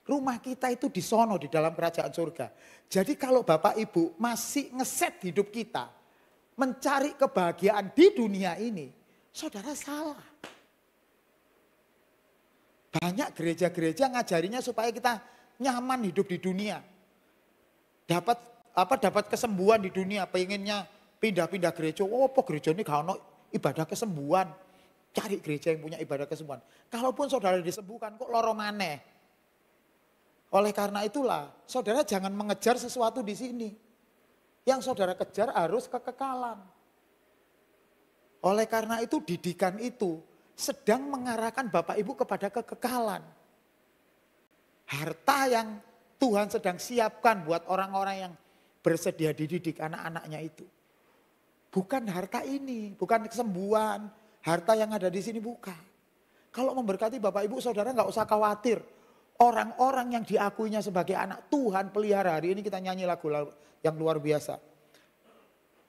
Rumah kita itu di sono, di dalam kerajaan surga. Jadi kalau Bapak Ibu masih ngeset hidup kita, mencari kebahagiaan di dunia ini, saudara salah. Banyak gereja-gereja ngajarinya supaya kita nyaman hidup di dunia. Dapat kesembuhan di dunia, pengennya pindah-pindah gereja. Oh, apa gereja ini gak ono ibadah kesembuhan. Cari gereja yang punya ibadah kesembuhan. Kalaupun saudara disembuhkan kok loro maneh. Oleh karena itulah, saudara jangan mengejar sesuatu di sini. Yang saudara kejar harus kekekalan. Oleh karena itu didikan itu sedang mengarahkan Bapak Ibu kepada kekekalan. Harta yang Tuhan sedang siapkan buat orang-orang yang bersedia dididik anak-anaknya itu. Bukan harta ini, bukan kesembuhan, harta yang ada di sini bukan. Kalau memberkati Bapak Ibu saudara nggak usah khawatir. Orang-orang yang diakuinya sebagai anak Tuhan pelihara, hari ini kita nyanyi lagu yang luar biasa.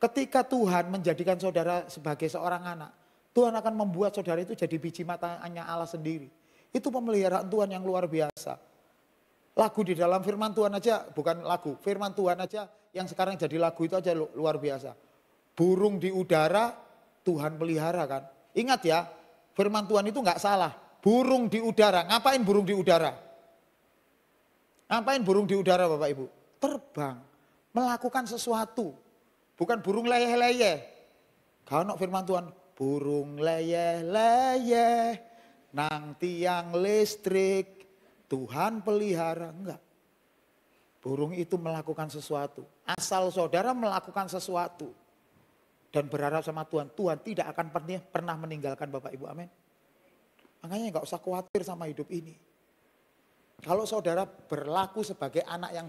Ketika Tuhan menjadikan saudara sebagai seorang anak, Tuhan akan membuat saudara itu jadi biji matanya Allah sendiri. Itu pemeliharaan Tuhan yang luar biasa. Lagu di dalam firman Tuhan aja, bukan lagu, firman Tuhan aja yang sekarang jadi lagu itu aja luar biasa. Burung di udara, Tuhan pelihara kan. Ingat ya, firman Tuhan itu nggak salah. Burung di udara, ngapain burung di udara? Ngapain burung di udara Bapak Ibu? Terbang, melakukan sesuatu. Bukan burung leyeh-leyeh. Kalau firman Tuhan, burung leyeh-leyeh, nang tiang listrik, Tuhan pelihara. Enggak. Burung itu melakukan sesuatu. Asal saudara melakukan sesuatu. Dan berharap sama Tuhan, Tuhan tidak akan pernah meninggalkan Bapak Ibu, amin. Makanya enggak usah khawatir sama hidup ini. Kalau saudara berlaku sebagai anak yang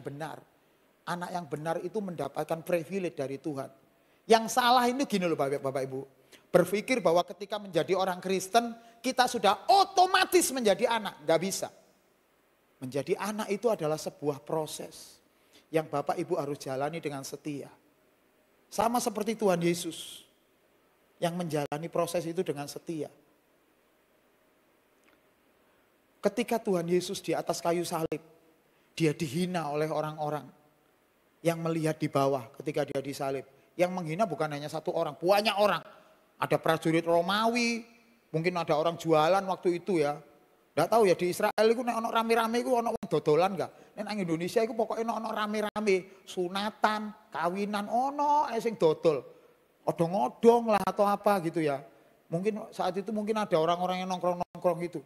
benar itu mendapatkan privilege dari Tuhan. Yang salah ini gini loh Bapak Ibu. Berpikir bahwa ketika menjadi orang Kristen, kita sudah otomatis menjadi anak. Nggak bisa. Menjadi anak itu adalah sebuah proses yang Bapak Ibu harus jalani dengan setia. Sama seperti Tuhan Yesus yang menjalani proses itu dengan setia. Ketika Tuhan Yesus di atas kayu salib, dia dihina oleh orang-orang yang melihat di bawah ketika dia disalib. Yang menghina bukan hanya satu orang, banyak orang. Ada prajurit Romawi, mungkin ada orang jualan waktu itu ya. Nggak tahu ya di Israel itu ono rame-rame itu ono dodolan enggak. Nang Indonesia itu pokoknya ono rame-rame, sunatan, kawinan ono sing dodol. Odong-odong lah atau apa gitu ya. Mungkin saat itu mungkin ada orang-orang yang nongkrong-nongkrong gitu.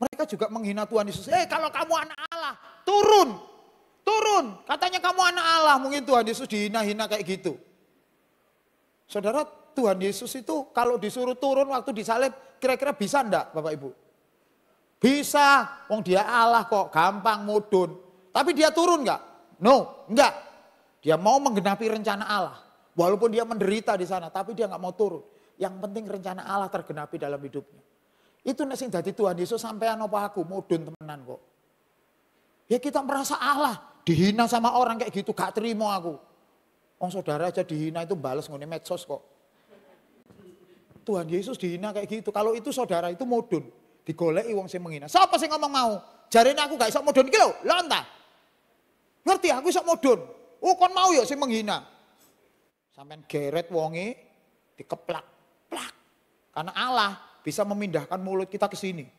Mereka juga menghina Tuhan Yesus. Kalau kamu anak Allah, turun. Katanya kamu anak Allah. Mungkin Tuhan Yesus dihina-hina kayak gitu. Saudara, Tuhan Yesus itu kalau disuruh turun waktu disalib, kira-kira bisa enggak Bapak Ibu? Bisa. Wong dia Allah kok, gampang mudun. Tapi dia turun enggak? No, enggak. Dia mau menggenapi rencana Allah. Walaupun dia menderita di sana, tapi dia enggak mau turun. Yang penting rencana Allah tergenapi dalam hidupnya. Itu sing dadi Tuhan Yesus sampean apa aku mudun temenan kok. Ya kita merasa Allah, dihina sama orang kayak gitu gak terima aku. Wong saudara aja dihina itu bales ngene medsos kok. Tuhan Yesus dihina kayak gitu. Kalau itu saudara itu mudun, digoleki wong sing menghina. Siapa sing ngomong mau? Jarene aku gak iso mudun iki lho, lho entah. Ngerti aku iso mudun. Oh kon mau ya sing menghina. Sampean geret wonge dikeplak. Plak. Karena Allah bisa memindahkan mulut kita ke sini.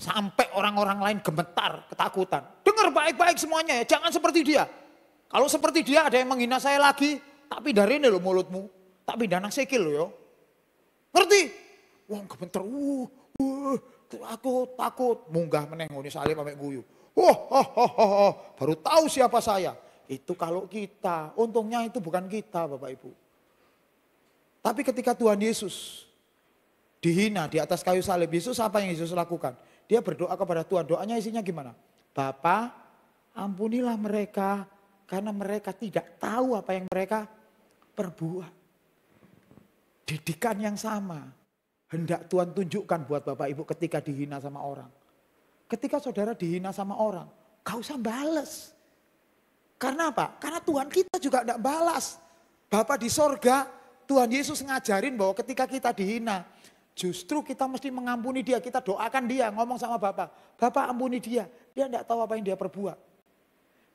Sampai orang-orang lain gemetar, ketakutan. Dengar baik-baik semuanya ya, jangan seperti dia. Kalau seperti dia ada yang menghina saya lagi, tapi dari ini loh mulutmu. Tak pindah nang sikil loh ya. Ngerti? Wong gemeter, aku takut. Munggah meneng ngene salib sampai guyu. Baru tahu siapa saya. Itu kalau kita, untungnya itu bukan kita Bapak Ibu. Tapi ketika Tuhan Yesus dihina di atas kayu salib, Yesus apa yang Yesus lakukan? Dia berdoa kepada Tuhan, doanya isinya gimana? Bapa, ampunilah mereka karena mereka tidak tahu apa yang mereka perbuat. Didikan yang sama, hendak Tuhan tunjukkan buat Bapak Ibu ketika dihina sama orang. Ketika saudara dihina sama orang, gak usah balas. Karena apa? Karena Tuhan kita juga tidak balas. Bapa di sorga, Tuhan Yesus ngajarin bahwa ketika kita dihina, Justru kita mesti mengampuni dia, kita doakan dia, ngomong sama Bapak. Bapak ampuni dia, dia tidak tahu apa yang dia perbuat.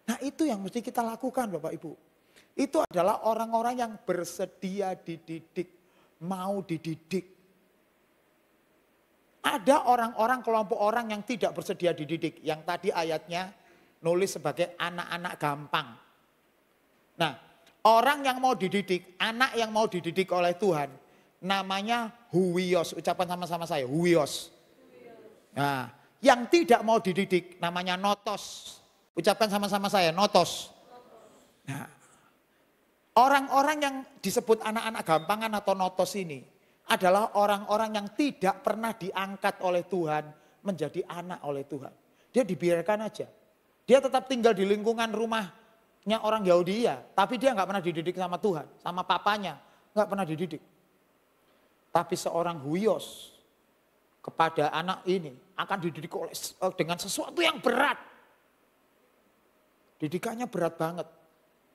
Nah itu yang mesti kita lakukan Bapak Ibu. Itu adalah orang-orang yang bersedia dididik, mau dididik. Ada orang-orang, kelompok orang yang tidak bersedia dididik. Yang tadi ayatnya nulis sebagai anak-anak gampang. Nah, orang yang mau dididik, anak yang mau dididik oleh Tuhan, namanya huios. Ucapan sama-sama saya, huios. Nah, yang tidak mau dididik namanya notos. Ucapan sama-sama saya, notos. Nah, orang-orang yang disebut anak-anak gampangan atau notos ini adalah orang-orang yang tidak pernah diangkat oleh Tuhan menjadi anak oleh Tuhan. Dia dibiarkan aja. Dia tetap tinggal di lingkungan rumahnya orang Yahudi ya, tapi dia nggak pernah dididik sama Tuhan, sama papanya nggak pernah dididik. Tapi seorang huios kepada anak ini akan dididik dengan sesuatu yang berat. Didikannya berat banget.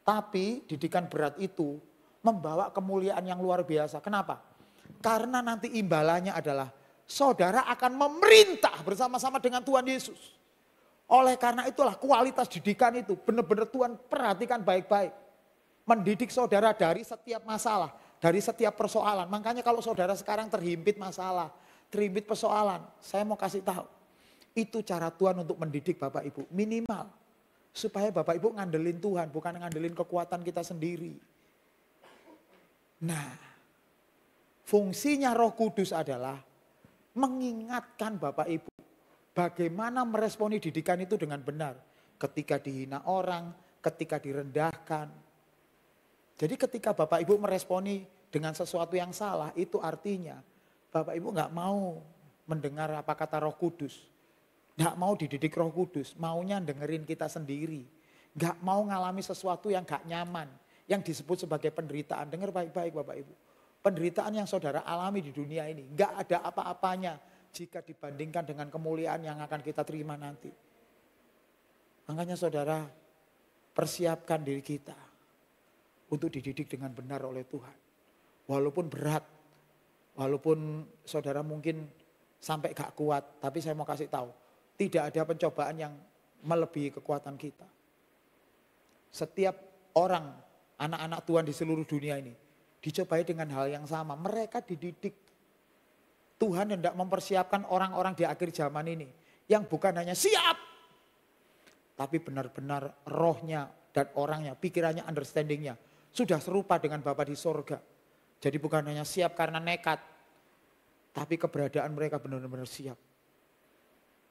Tapi didikan berat itu membawa kemuliaan yang luar biasa. Kenapa? Karena nanti imbalannya adalah saudara akan memerintah bersama-sama dengan Tuhan Yesus. Oleh karena itulah kualitas didikan itu benar-benar Tuhan perhatikan baik-baik. Mendidik saudara dari setiap masalah, dari setiap persoalan. Makanya kalau saudara sekarang terhimpit masalah, terhimpit persoalan, saya mau kasih tahu. Itu cara Tuhan untuk mendidik Bapak Ibu, minimal. Supaya Bapak Ibu ngandelin Tuhan, bukan ngandelin kekuatan kita sendiri. Nah, fungsinya Roh Kudus adalah mengingatkan Bapak Ibu bagaimana meresponi didikan itu dengan benar. Ketika dihina orang, ketika direndahkan. Jadi ketika Bapak Ibu meresponi dengan sesuatu yang salah, itu artinya Bapak Ibu nggak mau mendengar apa kata Roh Kudus. Nggak mau dididik Roh Kudus, maunya dengerin kita sendiri. Nggak mau ngalami sesuatu yang gak nyaman, yang disebut sebagai penderitaan. Dengar baik-baik Bapak Ibu. Penderitaan yang saudara alami di dunia ini, nggak ada apa-apanya jika dibandingkan dengan kemuliaan yang akan kita terima nanti. Makanya saudara, persiapkan diri kita untuk dididik dengan benar oleh Tuhan. Walaupun berat, walaupun saudara mungkin sampai gak kuat, tapi saya mau kasih tahu, tidak ada pencobaan yang melebihi kekuatan kita. Setiap orang, anak-anak Tuhan di seluruh dunia ini, dicobai dengan hal yang sama. Mereka dididik. Tuhan hendak mempersiapkan orang-orang di akhir zaman ini, yang bukan hanya siap, tapi benar-benar rohnya dan orangnya, pikirannya, understandingnya, sudah serupa dengan Bapa di sorga. Jadi bukan hanya siap karena nekat, tapi keberadaan mereka benar-benar siap.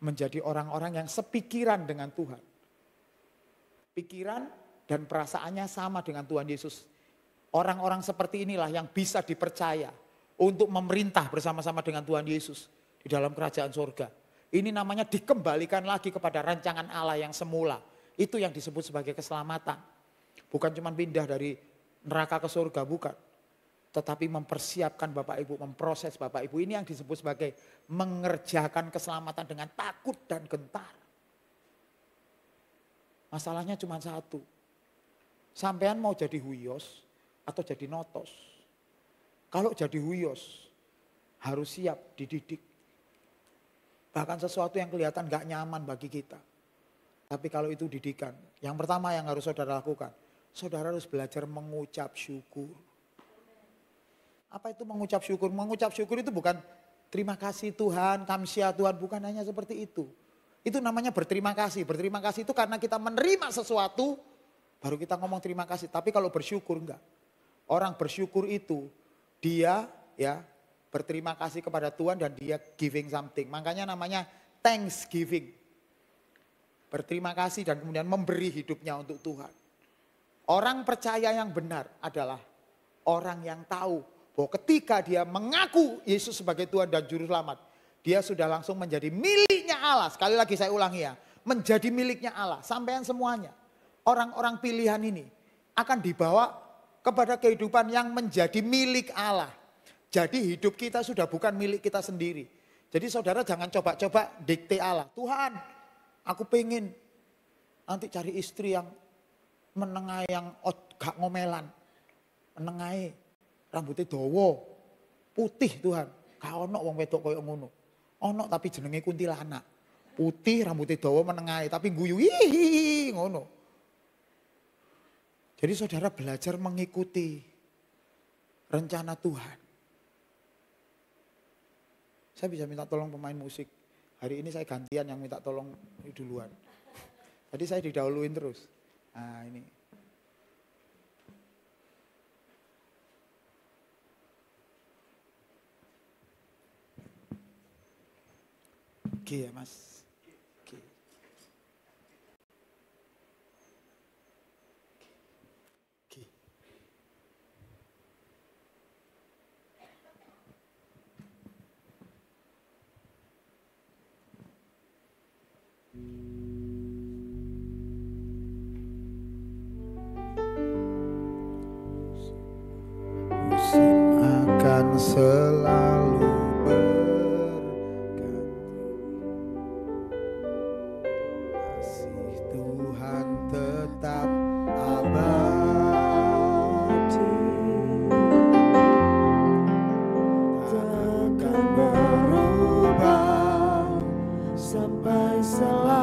Menjadi orang-orang yang sepikiran dengan Tuhan. Pikiran dan perasaannya sama dengan Tuhan Yesus. Orang-orang seperti inilah yang bisa dipercaya untuk memerintah bersama-sama dengan Tuhan Yesus di dalam kerajaan surga. Ini namanya dikembalikan lagi kepada rancangan Allah yang semula. Itu yang disebut sebagai keselamatan. Bukan cuma pindah dari neraka ke surga, bukan. Tetapi mempersiapkan Bapak Ibu, memproses Bapak Ibu. Ini yang disebut sebagai mengerjakan keselamatan dengan takut dan gentar. Masalahnya cuma satu. Sampean mau jadi huios atau jadi notos. Kalau jadi huios harus siap dididik. Bahkan sesuatu yang kelihatan gak nyaman bagi kita. Tapi kalau itu didikan, yang pertama yang harus saudara lakukan, saudara harus belajar mengucap syukur. Apa itu mengucap syukur? Mengucap syukur itu bukan terima kasih Tuhan, kamsia Tuhan, bukan hanya seperti itu. Itu namanya berterima kasih. Berterima kasih itu karena kita menerima sesuatu, baru kita ngomong terima kasih. Tapi kalau bersyukur enggak. Orang bersyukur itu dia ya berterima kasih kepada Tuhan dan dia giving something. Makanya namanya thanksgiving. Berterima kasih dan kemudian memberi hidupnya untuk Tuhan. Orang percaya yang benar adalah orang yang tahu bahwa ketika dia mengaku Yesus sebagai Tuhan dan Juru Selamat, dia sudah langsung menjadi miliknya Allah. Sekali lagi saya ulangi ya, menjadi miliknya Allah. Sampean semuanya, orang-orang pilihan ini akan dibawa kepada kehidupan yang menjadi milik Allah. Jadi hidup kita sudah bukan milik kita sendiri. Jadi saudara jangan coba-coba dikte Allah. Tuhan, aku pengen nanti cari istri yang menengai, yang gak ngomelan. Menengai. Rambutnya dawa, putih Tuhan. Gak ono wong wedok koyo ngono. Ono tapi jenenge kuntilanak. Putih, rambutnya dawa menengahi, tapi guyu hihihi ngono. Jadi saudara belajar mengikuti rencana Tuhan. Saya bisa minta tolong pemain musik. Hari ini saya gantian yang minta tolong duluan. Tadi saya didahuluin terus. Nah ini. Oke ya mas. Musim akan selalu berganti, kasih Tuhan tetap abadi, tak akan berubah sampai selalu.